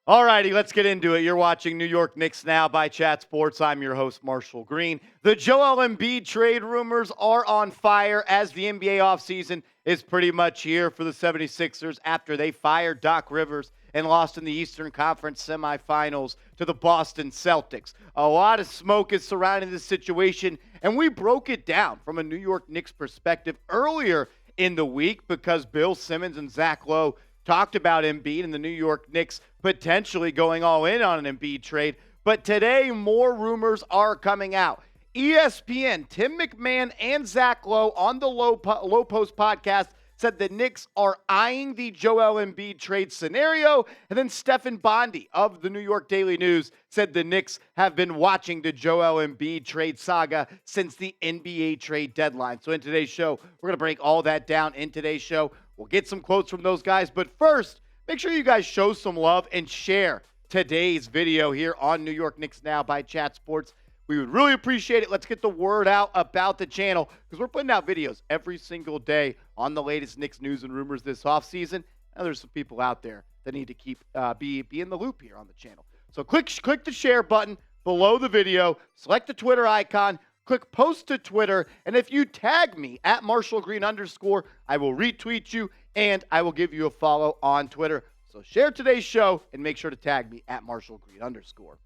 All righty, let's get into it. You're watching New York Knicks Now by Chat Sports. I'm your host, Marshall Green. The Joel Embiid trade rumors are on fire as the NBA offseason is pretty much here for the 76ers after they fired Doc Rivers and lost in the Eastern Conference semifinals to the Boston Celtics. A lot of smoke is surrounding this situation, and we broke it down from a New York Knicks perspective earlier in the week because Bill Simmons and Zach Lowe talked about Embiid and the New York Knicks potentially going all in on an Embiid trade. But today, more rumors are coming out. ESPN, Tim McMahon, and Zach Lowe on the Low Post podcast said the Knicks are eyeing the Joel Embiid trade scenario. And then Stefan Bondy of the New York Daily News said the Knicks have been watching the Joel Embiid trade saga since the NBA trade deadline. So in today's show, we're going to break all that down in today's show. We'll get some quotes from those guys. But first, make sure you guys show some love and share today's video here on New York Knicks Now by Chat Sports. We would really appreciate it. Let's get the word out about the channel because we're putting out videos every single day on the latest Knicks news and rumors this offseason. And there's some people out there that need to keep be in the loop here on the channel. So click the share button below the video. Select the Twitter icon. Click post to Twitter. And if you tag me at @MarshallGreen_, I will retweet you and I will give you a follow on Twitter. So share today's show and make sure to tag me at @MarshallGreen_.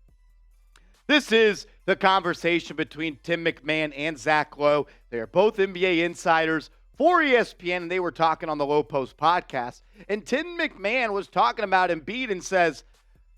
This is the conversation between Tim McMahon and Zach Lowe. They are both NBA insiders for ESPN, and they were talking on the Low Post podcast. And Tim McMahon was talking about Embiid and says,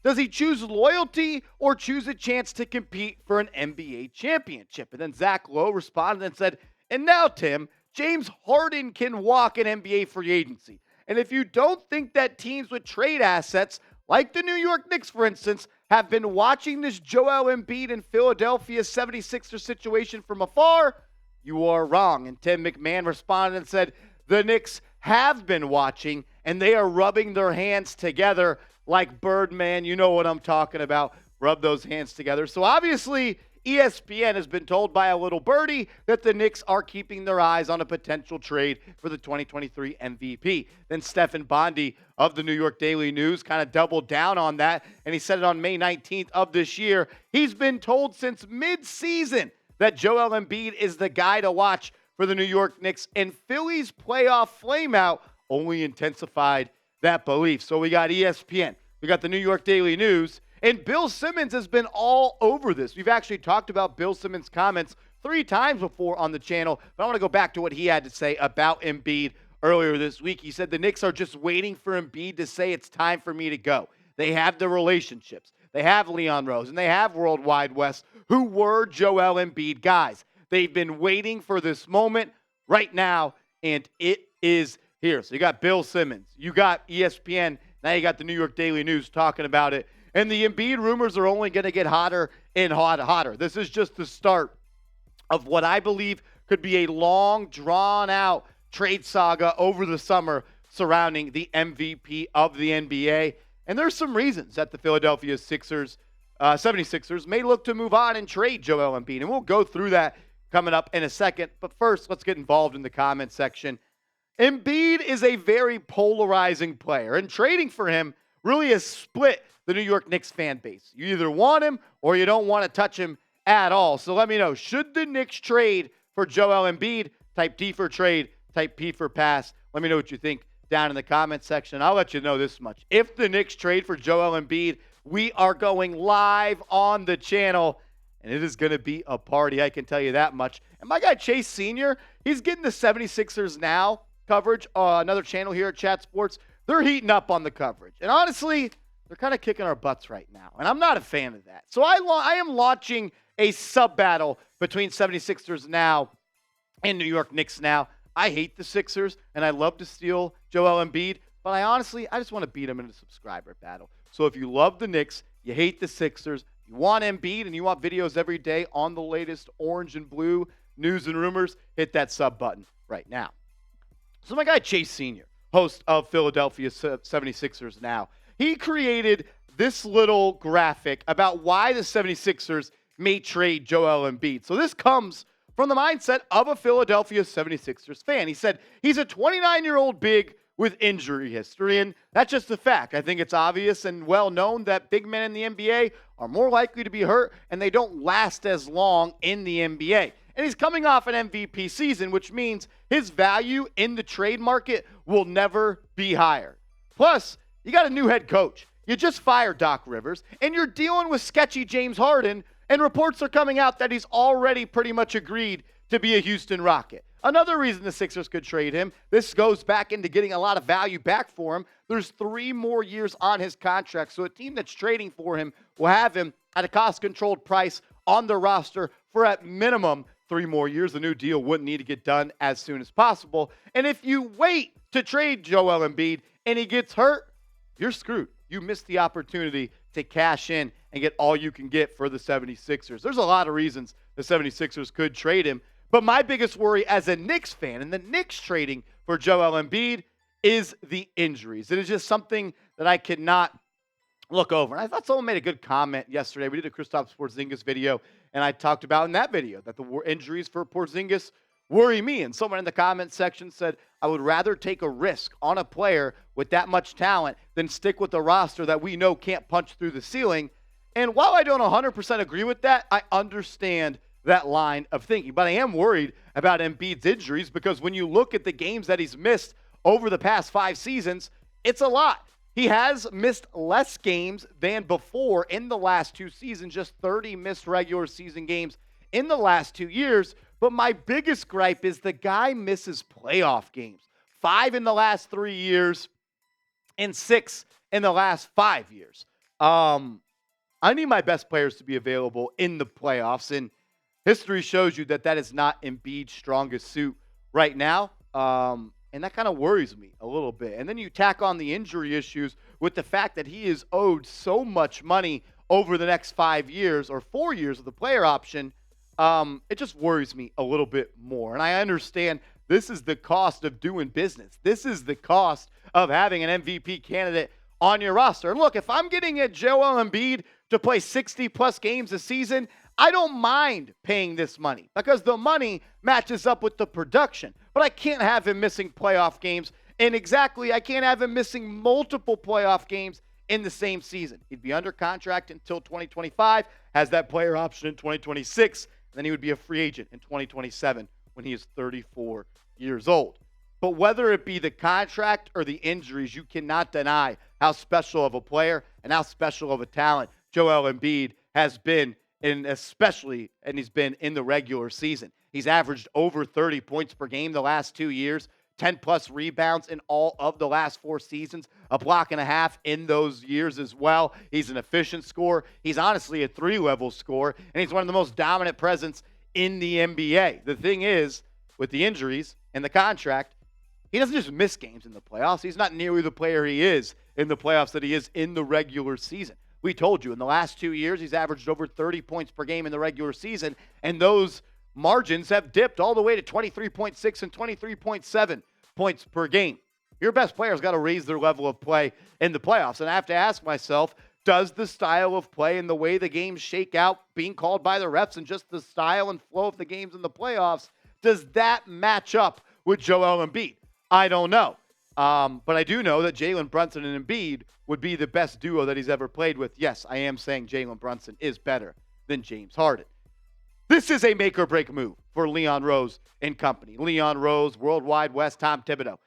does he choose loyalty or choose a chance to compete for an NBA championship? And then Zach Lowe responded and said, and now, Tim, James Harden can walk in NBA free agency. And if you don't think that teams with trade assets, like the New York Knicks, for instance, have been watching this Joel Embiid and Philadelphia 76ers situation from afar, you are wrong. And Tim McMahon responded and said, the Knicks have been watching, and they are rubbing their hands together like Birdman. You know what I'm talking about. Rub those hands together. So obviously, ESPN has been told by a little birdie that the Knicks are keeping their eyes on a potential trade for the 2023 MVP. Then Stefan Bondy of the New York Daily News kind of doubled down on that, and he said it on May 19th of this year. He's been told since mid-season that Joel Embiid is the guy to watch for the New York Knicks, and Philly's playoff flameout only intensified that belief. So we got ESPN, we got the New York Daily News, and Bill Simmons has been all over this. We've actually talked about Bill Simmons' comments 3 times before on the channel, but I want to go back to what he had to say about Embiid earlier this week. He said the Knicks are just waiting for Embiid to say it's time for me to go. They have the relationships. They have Leon Rose, and they have Worldwide West, who were Joel Embiid guys. They've been waiting for this moment right now, and it is here. So you got Bill Simmons. You got ESPN. Now you got the New York Daily News talking about it. And the Embiid rumors are only going to get hotter and hotter. This is just the start of what I believe could be a long, drawn-out trade saga over the summer surrounding the MVP of the NBA. And there's some reasons that the Philadelphia 76ers may look to move on and trade Joel Embiid. And we'll go through that coming up in a second. But first, let's get involved in the comment section. Embiid is a very polarizing player, and trading for him really has split the New York Knicks fan base. You either want him or you don't want to touch him at all. So let me know, should the Knicks trade for Joel Embiid? Type D for trade, type P for pass. Let me know what you think down in the comment section. I'll let you know this much. If the Knicks trade for Joel Embiid, we are going live on the channel, and it is going to be a party. I can tell you that much. And my guy Chase Sr., he's getting the 76ers Now coverage, another channel here at Chat Sports. They're heating up on the coverage. And honestly, they're kind of kicking our butts right now, and I'm not a fan of that. So I am launching a sub-battle between 76ers Now and New York Knicks Now. I hate the Sixers, and I love to steal Joel Embiid, but I just want to beat him in a subscriber battle. So if you love the Knicks, you hate the Sixers, you want Embiid, and you want videos every day on the latest orange and blue news and rumors, hit that sub button right now. So my guy Chase Sr., host of Philadelphia 76ers Now, he created this little graphic about why the 76ers may trade Joel Embiid. So this comes from the mindset of a Philadelphia 76ers fan. He said he's a 29-year-old big with injury history, and that's just a fact. I think it's obvious and well known that big men in the NBA are more likely to be hurt, and they don't last as long in the NBA. And he's coming off an MVP season, which means his value in the trade market will never be higher. Plus, you got a new head coach. You just fired Doc Rivers, and you're dealing with sketchy James Harden, and reports are coming out that he's already pretty much agreed to be a Houston Rocket. Another reason the Sixers could trade him, this goes back into getting a lot of value back for him. There's 3 more years on his contract, so a team that's trading for him will have him at a cost-controlled price on the roster for at minimum 3 more years. The new deal wouldn't need to get done as soon as possible. And if you wait to trade Joel Embiid and he gets hurt, you're screwed. You missed the opportunity to cash in and get all you can get for the 76ers. There's a lot of reasons the 76ers could trade him. But my biggest worry as a Knicks fan and the Knicks trading for Joel Embiid is the injuries. It is just something that I cannot look over. And I thought someone made a good comment yesterday. We did a Kristaps Porzingis video, and I talked about in that video that the injuries for Porzingis worry me. And someone in the comment section said, I would rather take a risk on a player with that much talent than stick with a roster that we know can't punch through the ceiling. And while I don't 100% agree with that, I understand that line of thinking. But I am worried about Embiid's injuries because when you look at the games that he's missed over the past 5 seasons, it's a lot. He has missed less games than before in the last 2 seasons, just 30 missed regular season games in the last 2 years. But my biggest gripe is the guy misses playoff games. 5 in the last 3 years and 6 in the last 5 years. I need my best players to be available in the playoffs, and history shows you that that is not Embiid's strongest suit right now, and that kind of worries me a little bit. And then you tack on the injury issues with the fact that he is owed so much money over the next 5 years or 4 years of the player option. It just worries me a little bit more. And I understand this is the cost of doing business. This is the cost of having an MVP candidate on your roster. And look, if I'm getting a Joel Embiid to play 60-plus games a season, I don't mind paying this money because the money matches up with the production. But I can't have him missing playoff games. And exactly, I can't have him missing multiple playoff games in the same season. He'd be under contract until 2025, has that player option in 2026, and then he would be a free agent in 2027 when he is 34 years old. But whether it be the contract or the injuries, you cannot deny how special of a player and how special of a talent Joel Embiid has been, and he's been in the regular season. He's averaged over 30 points per game the last 2 years, 10-plus rebounds in all of the last 4 seasons, a block and a half in those years as well. He's an efficient scorer. He's honestly a 3-level scorer, and he's one of the most dominant presence in the NBA. The thing is, with the injuries and the contract, he doesn't just miss games in the playoffs. He's not nearly the player he is in the playoffs that he is in the regular season. We told you, in the last 2 years, he's averaged over 30 points per game in the regular season, and those margins have dipped all the way to 23.6 and 23.7 points per game. Your best player's got to raise their level of play in the playoffs, and I have to ask myself, does the style of play and the way the games shake out being called by the refs and just the style and flow of the games in the playoffs, does that match up with Joel Embiid? I don't know. But I do know that Jalen Brunson and Embiid would be the best duo that he's ever played with. Yes, I am saying Jalen Brunson is better than James Harden. This is a make-or-break move for Leon Rose and company. Leon Rose, Worldwide West, Tom Thibodeau.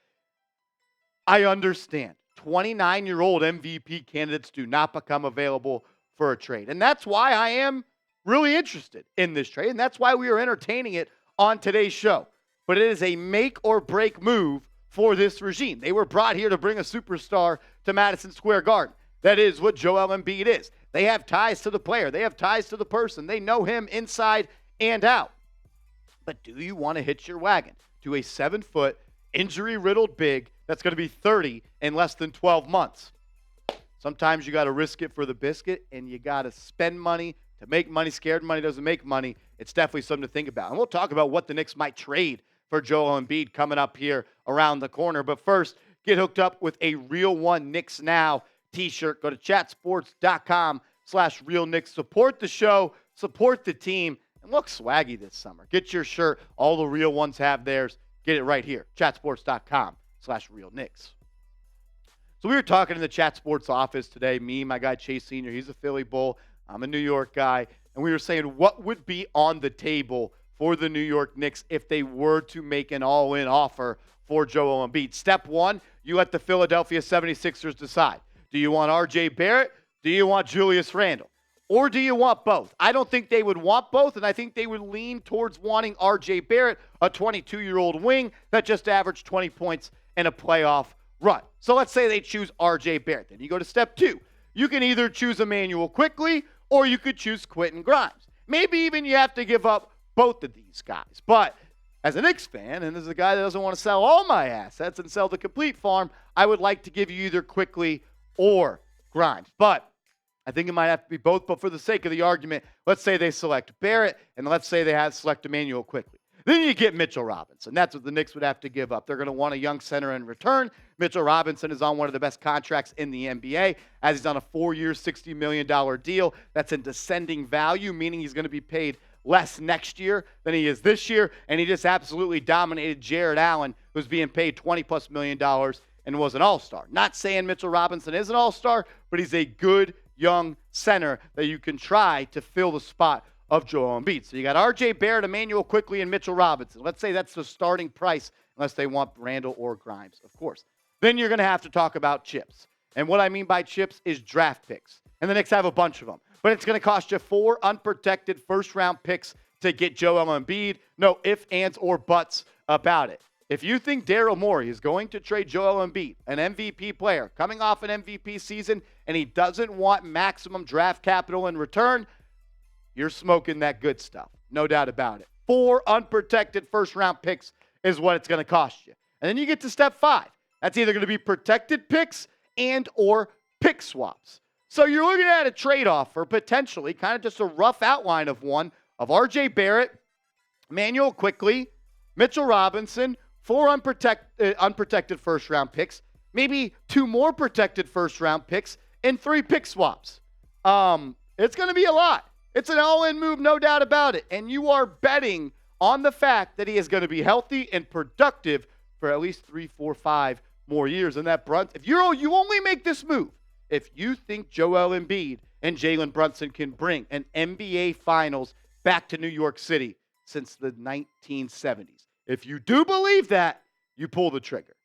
I understand 29-year-old MVP candidates do not become available for a trade. And that's why I am really interested in this trade, and that's why we are entertaining it on today's show. But it is a make-or-break move for this regime. They were brought here to bring a superstar to Madison Square Garden. That is what Joel Embiid is. They have ties to the player. They have ties to the person. They know him inside and out. But do you want to hitch your wagon to a 7-foot, injury-riddled big that's going to be 30 in less than 12 months? Sometimes you got to risk it for the biscuit, and you got to spend money to make money. Scared money doesn't make money. It's definitely something to think about. And we'll talk about what the Knicks might trade for Joel Embiid coming up here around the corner. But first, get hooked up with a Real One Knicks Now t-shirt. Go to chatsports.com/realknicks. Support the show, support the team, and look swaggy this summer. Get your shirt. All the real ones have theirs. Get it right here. Chatsports.com/Real Knicks. So we were talking in the Chat Sports office today, me, my guy Chase Sr., he's a Philly Bull, I'm a New York guy, and we were saying what would be on the table for the New York Knicks if they were to make an all-in offer for Joel Embiid. Step one, you let the Philadelphia 76ers decide. Do you want R.J. Barrett? Do you want Julius Randle? Or do you want both? I don't think they would want both, and I think they would lean towards wanting R.J. Barrett, a 22-year-old wing that just averaged 20 points in a playoff run. So let's say they choose R.J. Barrett. Then you go to step two. You can either choose Emmanuel Quickley or you could choose Quentin Grimes. Maybe even you have to give up both of these guys. But as a Knicks fan, and as a guy that doesn't want to sell all my assets and sell the complete farm, I would like to give you either Quickley or Grimes. But I think it might have to be both. But for the sake of the argument, let's say they select Barrett, and let's say they have select Emmanuel Quickley. Then you get Mitchell Robinson. That's what the Knicks would have to give up. They're going to want a young center in return. Mitchell Robinson is on one of the best contracts in the NBA, as he's on a 4-year, $60 million deal. That's in descending value, meaning he's going to be paid less next year than he is this year. And he just absolutely dominated Jared Allen, who's being paid $20+ million and was an all-star. Not saying Mitchell Robinson is an all-star, but he's a good young center that you can try to fill the spot of Joel Embiid. So you got R.J. Barrett, Emmanuel Quickley, and Mitchell Robinson. Let's say that's the starting price, unless they want Randle or Grimes, of course. Then you're going to have to talk about chips. And what I mean by chips is draft picks. And the Knicks have a bunch of them. But it's going to cost you 4 unprotected first-round picks to get Joel Embiid. No ifs, ands, or buts about it. If you think Daryl Morey is going to trade Joel Embiid, an MVP player, coming off an MVP season, and he doesn't want maximum draft capital in return, you're smoking that good stuff. No doubt about it. 4 unprotected first-round picks is what it's going to cost you. And then you get to step 5. That's either going to be protected picks and or pick swaps. So you're looking at a trade-off, or potentially kind of just a rough outline of one, of R.J. Barrett, Emmanuel Quickley, Mitchell Robinson, 4 unprotected first-round picks, maybe 2 more protected first-round picks, and 3 pick swaps. It's going to be a lot. It's an all-in move, no doubt about it. And you are betting on the fact that he is going to be healthy and productive for at least 3, 4, 5 more years. And that if you only make this move if you think Joel Embiid and Jalen Brunson can bring an NBA Finals back to New York City since the 1970s. If you do believe that, you pull the trigger.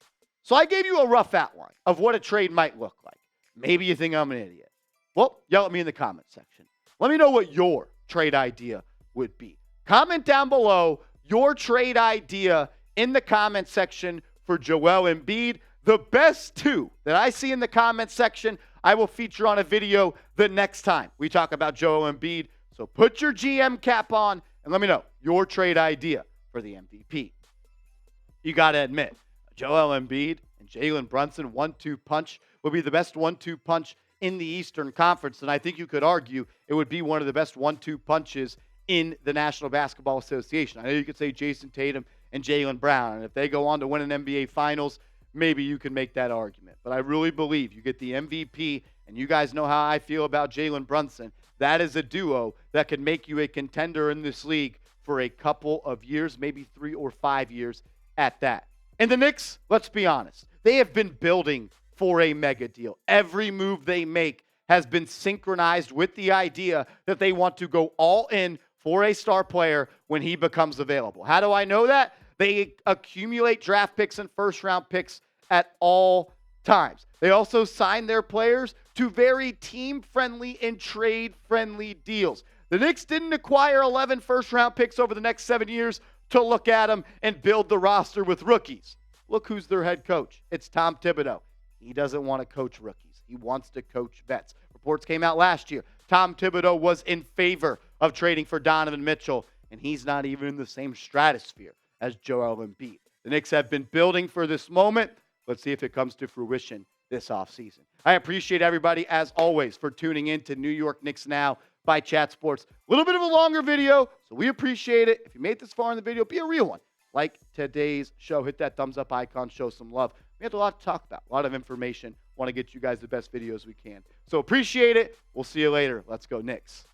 So I gave you a rough outline of what a trade might look like. Maybe you think I'm an idiot. Well, yell at me in the comment section. Let me know what your trade idea would be. Comment down below your trade idea in the comment section for Joel Embiid. The best 2 that I see in the comment section, I will feature on a video the next time we talk about Joel Embiid. So put your GM cap on and let me know your trade idea for the MVP. You got to admit, Joel Embiid and Jalen Brunson 1-2 punch would be the best 1-2 punch in the Eastern Conference, and I think you could argue it would be one of the best 1-2 punches in the National Basketball Association. I know you could say Jason Tatum and Jaylen Brown, and if they go on to win an NBA Finals, maybe you can make that argument. But I really believe you get the MVP, and you guys know how I feel about Jalen Brunson. That is a duo that can make you a contender in this league for a couple of years, maybe 3 or 5 years at that. And the Knicks, let's be honest, they have been building for a mega deal. Every move they make has been synchronized with the idea that they want to go all in for a star player when he becomes available. How do I know that? They accumulate draft picks and first-round picks at all times. They also sign their players to very team-friendly and trade-friendly deals. The Knicks didn't acquire 11 first-round picks over the next 7 years to look at them and build the roster with rookies. Look who's their head coach. It's Tom Thibodeau. He doesn't want to coach rookies. He wants to coach vets. Reports came out last year. Tom Thibodeau was in favor of trading for Donovan Mitchell, and he's not even in the same stratosphere as Joel Embiid. The Knicks have been building for this moment. Let's see if it comes to fruition this offseason. I appreciate everybody, as always, for tuning in to New York Knicks Now by Chat Sports. A little bit of a longer video, so we appreciate it. If you made this far in the video, be a real one. Like today's show, hit that thumbs up icon, show some love. We have a lot to talk about, a lot of information. Want to get you guys the best videos we can. So appreciate it. We'll see you later. Let's go Knicks.